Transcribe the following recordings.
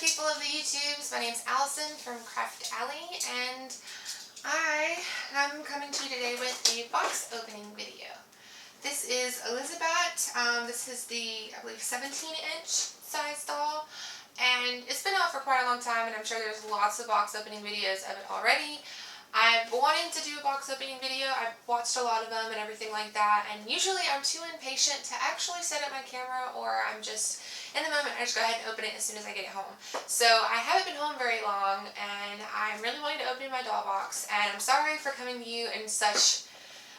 people of the YouTubes? My name's Allison from Craft Alley, and I am coming to you today with a box opening video. This is Elissabat. This is the, I believe, 17-inch size doll, and it's been out for quite a long time, and I'm sure there's lots of box opening videos of it already. I've wanted to do a box opening video. I've watched a lot of them and everything like that, and usually I'm too impatient to actually set up my camera, or I'm just in the moment, I just go ahead and open it as soon as I get it home. So I haven't been home very long, and I'm really wanting to open my doll box, and I'm sorry for coming to you in such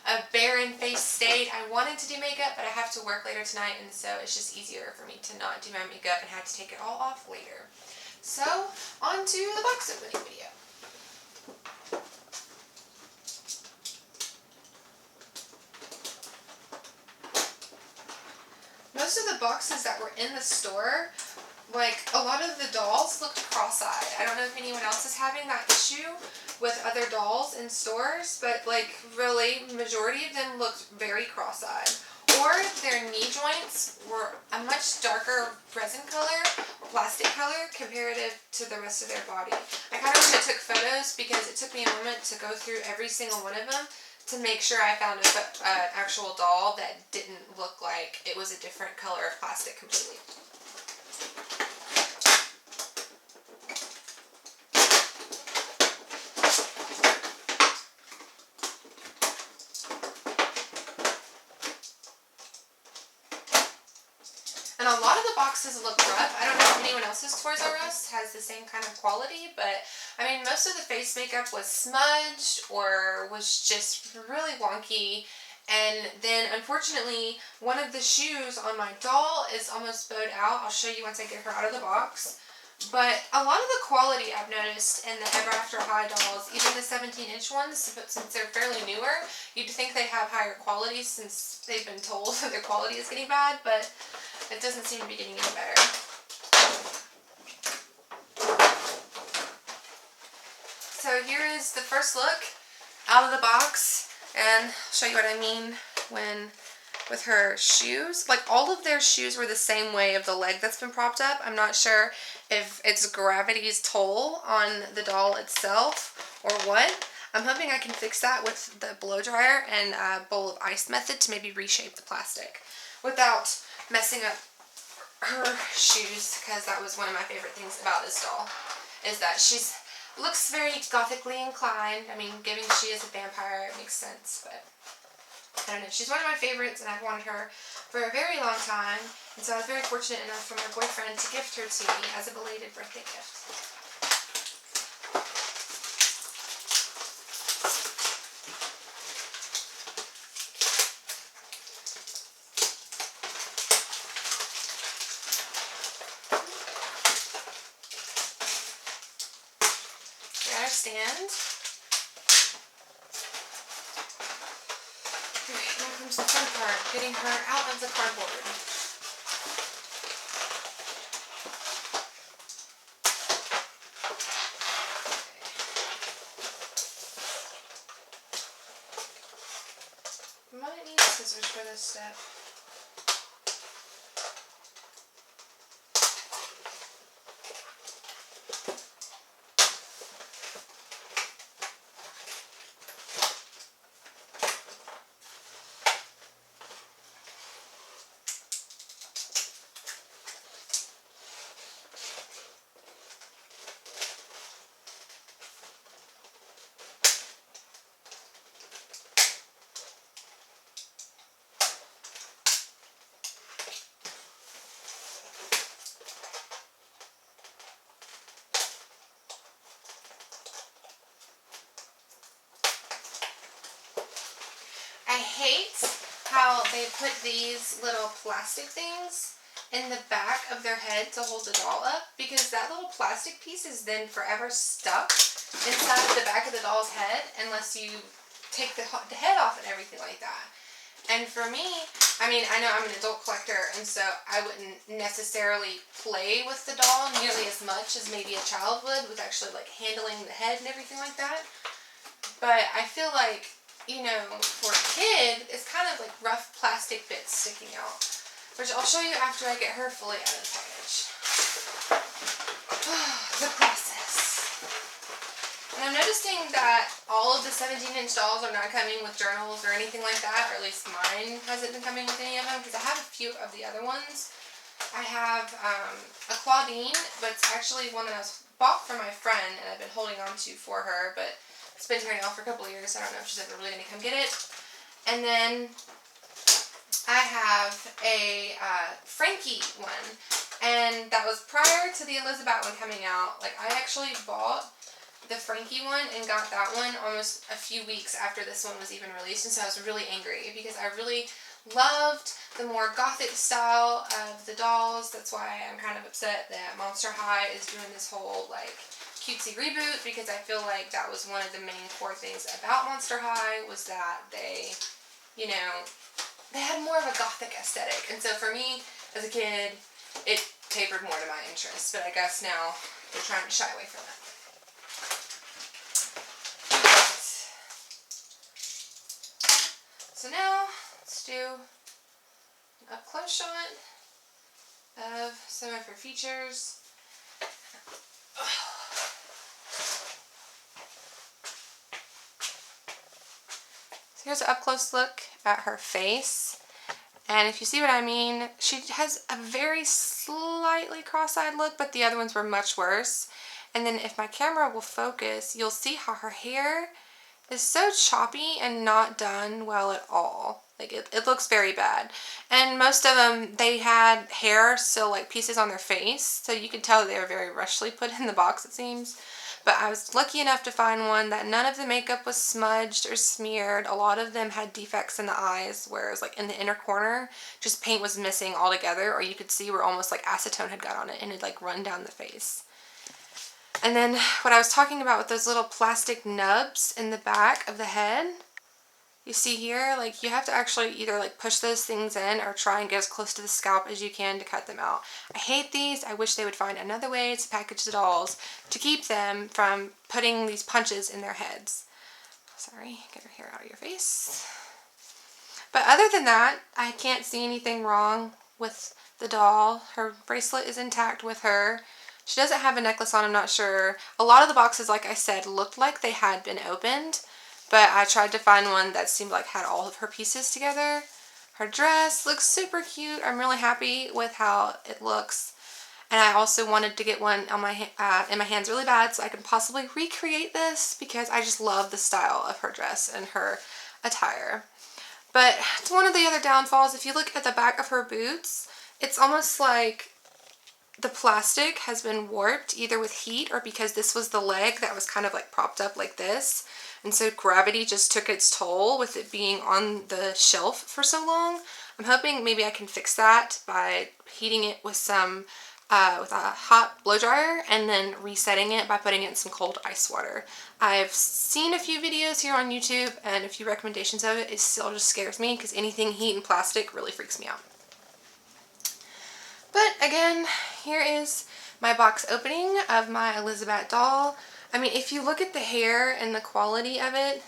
a barren-faced state. I wanted to do makeup, but I have to work later tonight, and so it's just easier for me to not do my makeup and have to take it all off later. So, on to the box opening video. Most of the boxes that were in the store, like, a lot of the dolls looked cross-eyed. I don't know if anyone else is having that issue with other dolls in stores, but, like, really, majority of them looked very cross-eyed. Or their knee joints were a much darker resin color, or plastic color, comparative to the rest of their body. I kind of wish I took photos because it took me a moment to go through every single one of them to make sure I found an actual doll that didn't look like it was a different color of plastic completely. And a lot of the boxes look rough. I don't know if anyone else's Toys R Us has the same kind of quality, but I mean, most of the face makeup was smudged or was just really wonky. And then, unfortunately, one of the shoes on my doll is almost bowed out. I'll show you once I get her out of the box. But a lot of the quality I've noticed in the Ever After High dolls, even the 17-inch ones, but since they're fairly newer, you'd think they'd have higher quality since they've been told that their quality is getting bad, but it doesn't seem to be getting any better. So here is the first look out of the box, and I'll show you what I mean with her shoes. Like, all of their shoes were the same way of the leg that's been propped up. I'm not sure if it's gravity's toll on the doll itself or what. I'm hoping I can fix that with the blow dryer and a bowl of ice method to maybe reshape the plastic without messing up her shoes, because that was one of my favorite things about this doll, is that she's looks very gothically inclined. I mean, given she is a vampire, it makes sense, but I don't know. She's one of my favorites, and I've wanted her for a very long time, and so I was very fortunate enough for my boyfriend to gift her to me as a belated birthday gift. Stand. Okay, now comes the fun part, getting her out of the cardboard. Okay. Might need scissors for this step. I hate how they put these little plastic things in the back of their head to hold the doll up, because that little plastic piece is then forever stuck inside of the back of the doll's head unless you take the head off and everything like that. And for me, I mean, I know I'm an adult collector, and so I wouldn't necessarily play with the doll nearly as much as maybe a child would, with actually like handling the head and everything like that. But I feel like, you know, for a kid, it's kind of like rough plastic bits sticking out. Which I'll show you after I get her fully out of the package. the process. And I'm noticing that all of the 17-inch dolls are not coming with journals or anything like that, or at least mine hasn't been coming with any of them, because I have a few of the other ones. I have a Claudine, but it's actually one that I bought for my friend, and I've been holding on to for her, but it's been here now for a couple of years, so I don't know if she's ever really going to come get it. And then I have a Frankie one, and that was prior to the Elissabat one coming out. Like, I actually bought the Frankie one and got that one almost a few weeks after this one was even released, and so I was really angry because I really loved the more gothic style of the dolls. That's why I'm kind of upset that Monster High is doing this whole like cutesy reboot, because I feel like that was one of the main core things about Monster High, was that they, you know, they had more of a gothic aesthetic, and so for me as a kid it tapered more to my interest, but I guess now they're trying to shy away from that. So now, let's do an up-close shot of some of her features. So here's an up-close look at her face. And if you see what I mean, she has a very slightly cross-eyed look, but the other ones were much worse. And then if my camera will focus, you'll see how her hair is so choppy and not done well at all. Like, it looks very bad. And most of them, they had hair still, like, pieces on their face, so you could tell they were very rushly put in the box, it seems. But I was lucky enough to find one that none of the makeup was smudged or smeared. A lot of them had defects in the eyes, whereas like in the inner corner, just paint was missing altogether, or you could see where almost like acetone had got on it and it like run down the face. And then what I was talking about with those little plastic nubs in the back of the head, you see here, like you have to actually either like push those things in or try and get as close to the scalp as you can to cut them out. I hate these. I wish they would find another way to package the dolls to keep them from putting these punches in their heads. Sorry, get her hair out of your face. But other than that, I can't see anything wrong with the doll. Her bracelet is intact with her. She doesn't have a necklace on, I'm not sure. A lot of the boxes, like I said, looked like they had been opened, but I tried to find one that seemed like had all of her pieces together. Her dress looks super cute. I'm really happy with how it looks. And I also wanted to get one on my in my hands really bad so I can possibly recreate this, because I just love the style of her dress and her attire. But it's one of the other downfalls. If you look at the back of her boots, it's almost like the plastic has been warped, either with heat or because this was the leg that was kind of like propped up like this. And so gravity just took its toll with it being on the shelf for so long. I'm hoping maybe I can fix that by heating it with some, with a hot blow dryer, and then resetting it by putting it in some cold ice water. I've seen a few videos here on YouTube and a few recommendations of it. It still just scares me because anything heat and plastic really freaks me out. But again, here is my box opening of my Elissabat doll. I mean, if you look at the hair and the quality of it,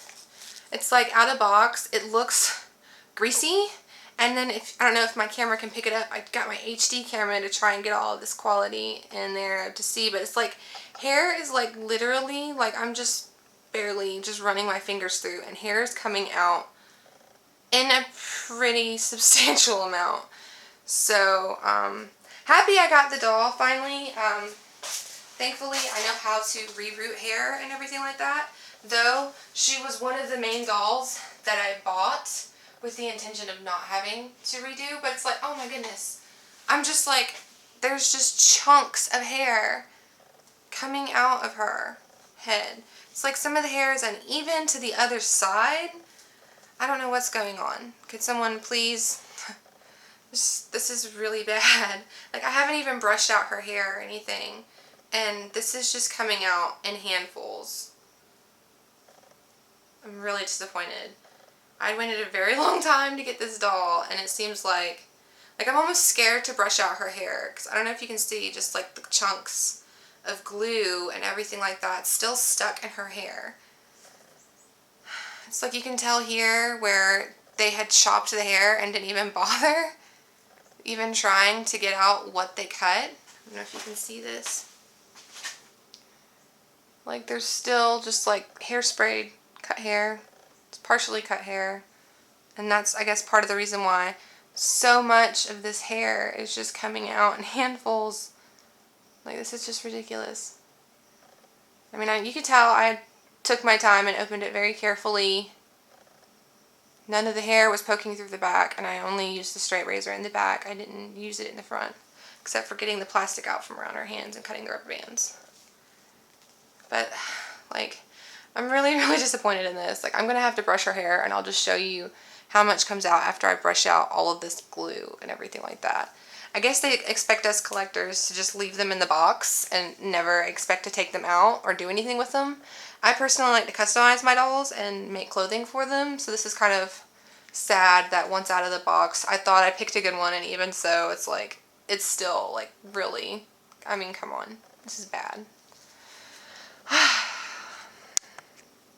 it's like out of box, it looks greasy. And then I don't know if my camera can pick it up. I got my HD camera to try and get all of this quality in there to see, but it's like hair is like literally, like I'm just barely just running my fingers through, and hair is coming out in a pretty substantial amount. So, happy I got the doll finally. Thankfully, I know how to reroot hair and everything like that. Though, she was one of the main dolls that I bought with the intention of not having to redo. But it's like, oh my goodness. I'm just like, there's just chunks of hair coming out of her head. It's like some of the hair is uneven to the other side. I don't know what's going on. Could someone please... This is really bad. Like, I haven't even brushed out her hair or anything, and this is just coming out in handfuls. I'm really disappointed. I waited a very long time to get this doll, and it seems like I'm almost scared to brush out her hair, because I don't know if you can see just like the chunks of glue and everything like that still stuck in her hair. It's like you can tell here where they had chopped the hair and didn't even bother even trying to get out what they cut. I don't know if you can see this. Like there's still just like hairspray cut hair. It's partially cut hair. And that's, I guess, part of the reason why so much of this hair is just coming out in handfuls. Like, this is just ridiculous. I mean, you could tell I took my time and opened it very carefully. None of the hair was poking through the back, and I only used the straight razor in the back. I didn't use it in the front, except for getting the plastic out from around her hands and cutting the rubber bands. But, like, I'm really, really disappointed in this. Like, I'm going to have to brush her hair, and I'll just show you how much comes out after I brush out all of this glue and everything like that. I guess they expect us collectors to just leave them in the box and never expect to take them out or do anything with them. I personally like to customize my dolls and make clothing for them, so this is kind of sad that once out of the box, I thought I picked a good one, and even so, it's like, it's still, like, really, I mean, come on. This is bad.